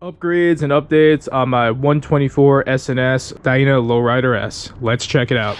Upgrades and updates on my 124 SNS Dyna Lowrider S. Let's check it out.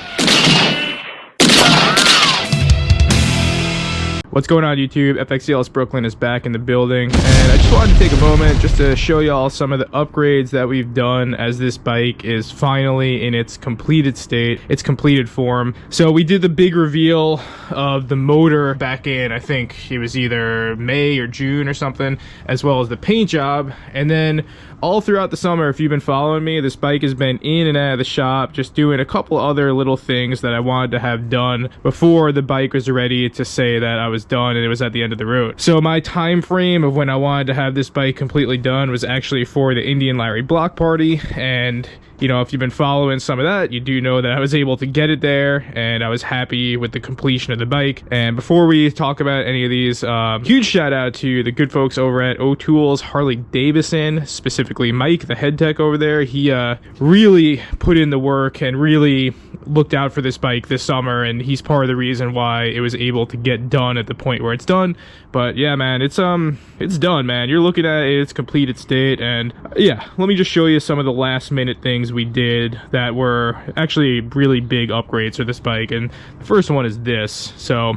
What's going on, YouTube? FXCLS Brooklyn is back in the building, and I just wanted to take a moment just to show y'all some of the upgrades that we've done as this bike is finally in its completed state, its completed form. So we did the big reveal of the motor back in, I think it was either May or June or something, as well as the paint job. And then all throughout the summer, if you've been following me, this bike has been in and out of the shop, just doing a couple other little things that I wanted to have done before the bike was ready to say that I was done and it was at the end of the road. So my time frame of when I wanted to have this bike completely done was actually for the Indian Larry block party. And you know, if you've been following some of that, you do know that I was able to get it there and I was happy with the completion of the bike. And before we talk about any of these, huge shout out to the good folks over at O'Toole's Harley Davidson, specifically Mike, the head tech over there. He really put in the work and really looked out for this bike this summer, and he's part of the reason why it was able to get done at the point where it's done. But yeah, man, it's done, man. You're looking at its completed state. And yeah, let me just show you some of the last minute things we did that were actually really big upgrades for this bike. And the first one is this. So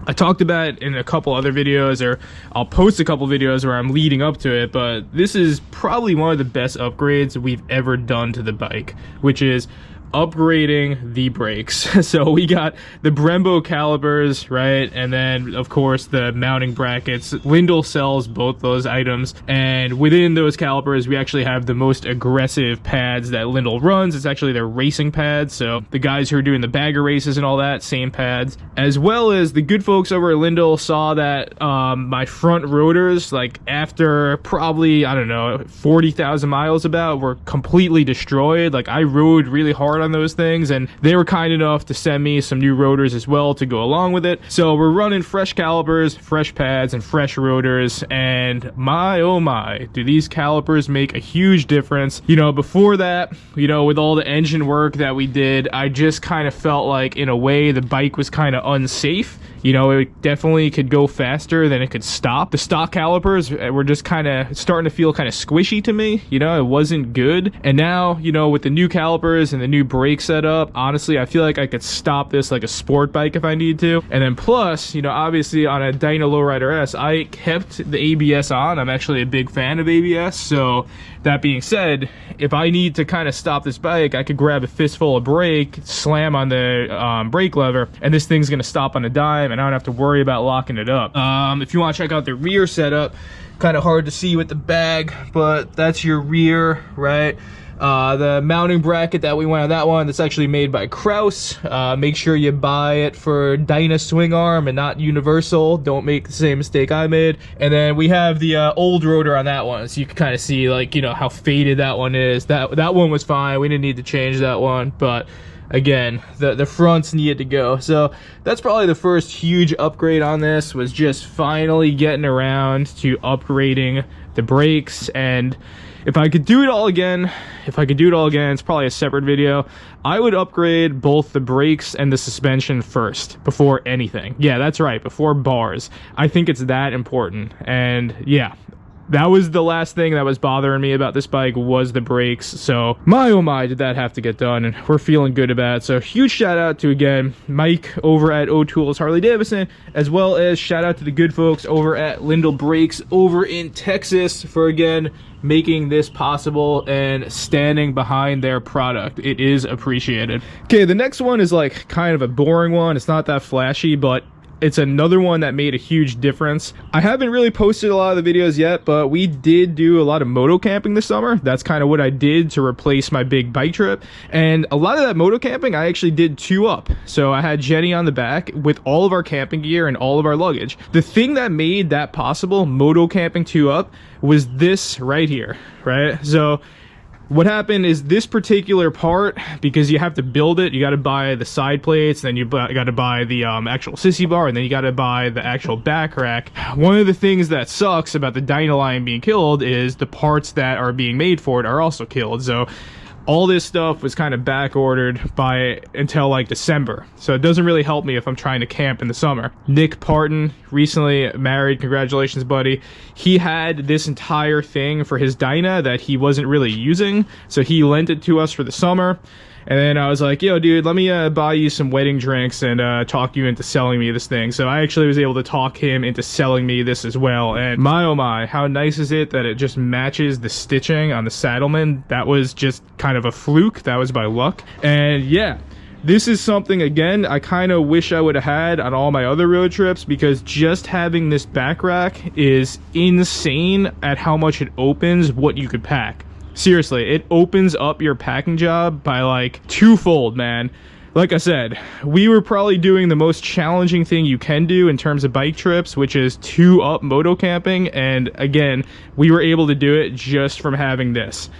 I talked about it in a couple other videos, or I'll post a couple videos where I'm leading up to it, but this is probably one of the best upgrades we've ever done to the bike, which is upgrading the brakes. So we got the Brembo calipers, right? And then of course the mounting brackets. Lindell sells both those items, and within those calipers we actually have the most aggressive pads that Lindell runs. It's actually their racing pads, so the guys who are doing the bagger races and all that, same pads. As well as the good folks over at Lindell saw that my front rotors, like after probably, I don't know, 40,000 miles about, were completely destroyed. Like I rode really hard on those things, and they were kind enough to send me some new rotors as well to go along with it. So we're running fresh calipers, fresh pads, and fresh rotors, and my oh my, do these calipers make a huge difference. You know, before that, you know, with all the engine work that we did, I just kind of felt like in a way the bike was kind of unsafe. You know, it definitely could go faster than it could stop. The stock calipers were just kind of starting to feel kind of squishy to me. You know, it wasn't good. And now, you know, with the new calipers and the new brake setup, honestly, I feel like I could stop this like a sport bike if I need to. And then plus, you know, obviously on a Dyna Lowrider S, I kept the ABS on. I'm actually a big fan of ABS. So that being said, if I need to kind of stop this bike, I could grab a fistful of brake, slam on the brake lever, and this thing's going to stop on a dime, and I don't have to worry about locking it up. If you want to check out the rear setup, kind of hard to see with the bag, but that's your rear, right? The mounting bracket that we went on that one, that's actually made by Kraus. Make sure you buy it for Dyna swing arm and not universal. Don't make the same mistake I made. And then we have the old rotor on that one, so you can kind of see, like, you know, how faded that one is. That one was fine. We didn't need to change that one, but again, the fronts needed to go. So that's probably the first huge upgrade on this, was just finally getting around to upgrading the brakes. And if I could do it all again, it's probably a separate video. I would upgrade both the brakes and the suspension first before anything. Yeah, that's right, before bars. I think it's that important. And yeah, that was the last thing that was bothering me about this bike, was the brakes. So my oh my, did that have to get done, and we're feeling good about it. So huge shout out to, again, Mike over at O'Toole's Harley Davidson, as well as shout out to the good folks over at Lindell Brakes over in Texas for, again, making this possible and standing behind their product. It is appreciated. Okay, the next one is like kind of a boring one. It's not that flashy, but it's another one that made a huge difference. I haven't really posted a lot of the videos yet, but we did do a lot of moto camping this summer. That's kind of what I did to replace my big bike trip. And a lot of that moto camping, I actually did 2-up. So I had Jenny on the back with all of our camping gear and all of our luggage. The thing that made that possible, moto camping 2-up, was this right here, right? So what happened is this particular part, because you have to build it, you got to buy the side plates, then you got to buy the actual sissy bar, and then you got to buy the actual back rack. One of the things that sucks about the Dyna line being killed is the parts that are being made for it are also killed. So all this stuff was kind of back ordered by until like December, so it doesn't really help me if I'm trying to camp in the summer. Nick Parton, recently married, congratulations buddy, he had this entire thing for his Dyna that he wasn't really using, so he lent it to us for the summer. And then I was like, yo, dude, let me buy you some wedding drinks and talk you into selling me this thing. So I actually was able to talk him into selling me this as well. And my, oh my, how nice is it that it just matches the stitching on the Saddleman? That was just kind of a fluke. That was by luck. And yeah, this is something, again, I kind of wish I would have had on all my other road trips, because just having this back rack is insane at how much it opens what you could pack. Seriously, it opens up your packing job by like twofold, man. Like I said, we were probably doing the most challenging thing you can do in terms of bike trips, which is 2-up moto camping. And again, we were able to do it just from having this.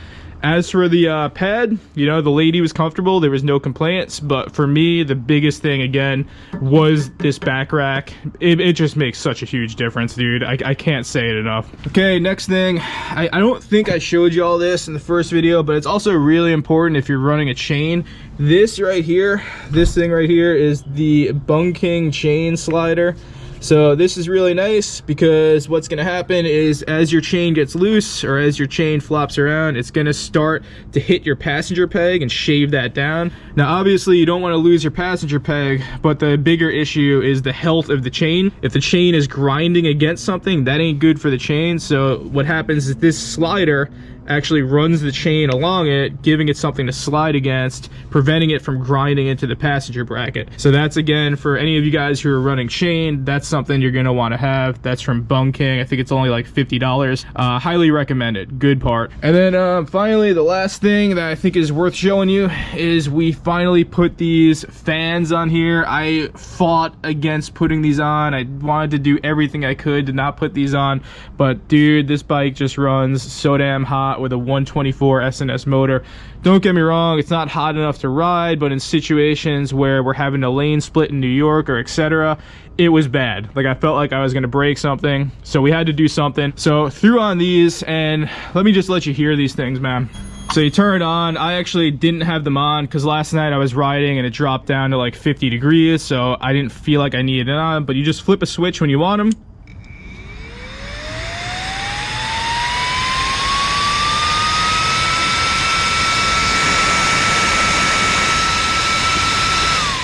As for the pad, you know, the lady was comfortable. There was no complaints. But for me, the biggest thing, again, was this back rack. It just makes such a huge difference, dude. I can't say it enough. Okay, next thing. I don't think I showed you all this in the first video, but it's also really important if you're running a chain. This right here, this thing right here is the Bung King chain slider. So this is really nice because what's going to happen is as your chain gets loose or as your chain flops around, it's going to start to hit your passenger peg and shave that down. Now obviously you don't want to lose your passenger peg, but the bigger issue is the health of the chain. If the chain is grinding against something, that ain't good for the chain. So what happens is this slider actually runs the chain along it, giving it something to slide against, preventing it from grinding into the passenger bracket. So that's, again, for any of you guys who are running chain, that's something you're gonna want to have. That's from Bung King. I think it's only like $50. Highly recommended. Good part. And then finally, the last thing that I think is worth showing you is we finally put these fans on here. I fought against putting these on. I wanted to do everything I could to not put these on, but dude, this bike just runs so damn hot with a 124 SNS motor. Don't get me wrong, it's not hot enough to ride, but in situations where we're having a lane split in New York or etc., it was bad. Like I felt like I was gonna break something, so we had to do something. So threw on these, and let me just let you hear these things, man. So you turn it on. I actually didn't have them on because last night I was riding and it dropped down to like 50 degrees, so I didn't feel like I needed it on, but you just flip a switch when you want them.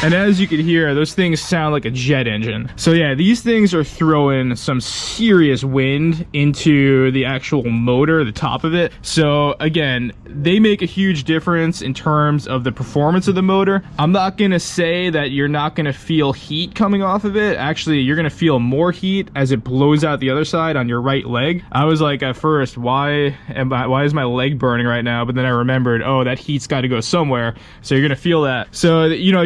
And as you can hear, those things sound like a jet engine. So yeah, these things are throwing some serious wind into the actual motor, the top of it. So again, they make a huge difference in terms of the performance of the motor. I'm not gonna say that you're not gonna feel heat coming off of it. Actually, you're gonna feel more heat as it blows out the other side on your right leg. I was like at first, why is my leg burning right now? But then I remembered, oh, that heat's gotta go somewhere. So you're gonna feel that. So, you know,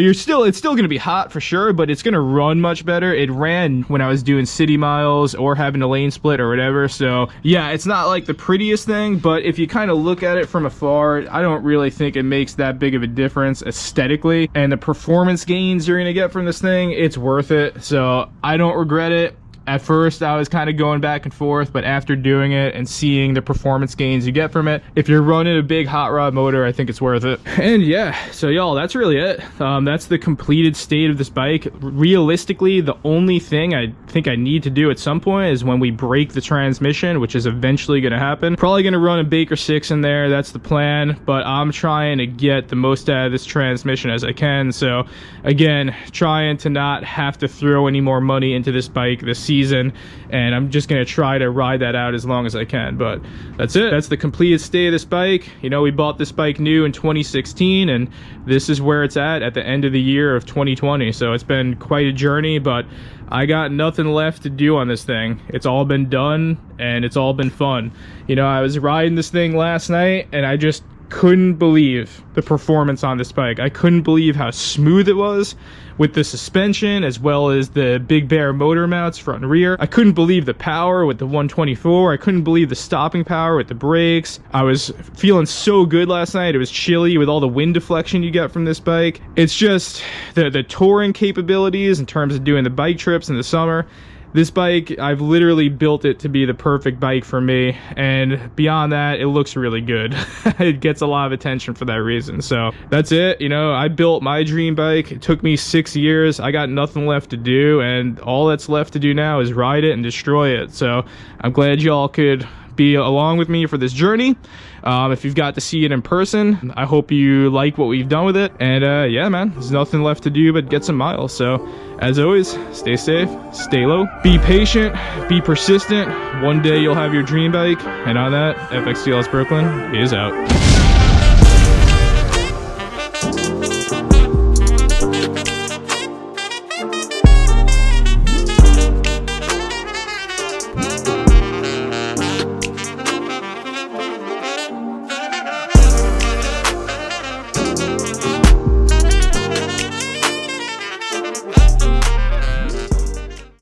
it's still gonna be hot for sure, but it's gonna run much better. It ran when I was doing city miles or having a lane split or whatever. So yeah, it's not like the prettiest thing, but if you kind of look at it from afar, I don't really think it makes that big of a difference aesthetically. And the performance gains you're gonna get from this thing, it's worth it. So I don't regret it. At first, I was kind of going back and forth, but after doing it and seeing the performance gains you get from it, if you're running a big hot rod motor, I think it's worth it. And yeah, so y'all, that's really it. That's the completed state of this bike. Realistically, the only thing I think I need to do at some point is when we break the transmission, which is eventually going to happen. Probably going to run a Baker 6 in there. That's the plan, but I'm trying to get the most out of this transmission as I can. So again, trying to not have to throw any more money into this bike this season. And I'm just gonna try to ride that out as long as I can. But that's it. That's the completed state of this bike. You know, we bought this bike new in 2016, and this is where it's at the end of the year of 2020. So it's been quite a journey, but I got nothing left to do on this thing. It's all been done and it's all been fun. You know, I was riding this thing last night and I just couldn't believe the performance on this bike. I couldn't believe how smooth it was with the suspension as well as the Big Bear motor mounts front and rear. I couldn't believe the power with the 124. I couldn't believe the stopping power with the brakes. I was feeling so good last night. It was chilly with all the wind deflection you get from this bike. It's just the touring capabilities in terms of doing the bike trips in the summer. this bike, I've literally built it to be the perfect bike for me, and beyond that, it looks really good. It gets a lot of attention for that reason. So that's it. You know, I built my dream bike. It took me 6 years. I got nothing left to do, and all that's left to do now is ride it and destroy it. So I'm glad y'all could be along with me for this journey. If you've got to see it in person, I hope you like what we've done with it. And yeah, man, there's nothing left to do but get some miles. So as always, stay safe, stay low, be patient, be persistent. One day you'll have your dream bike. And on that, FXCLS Brooklyn is out.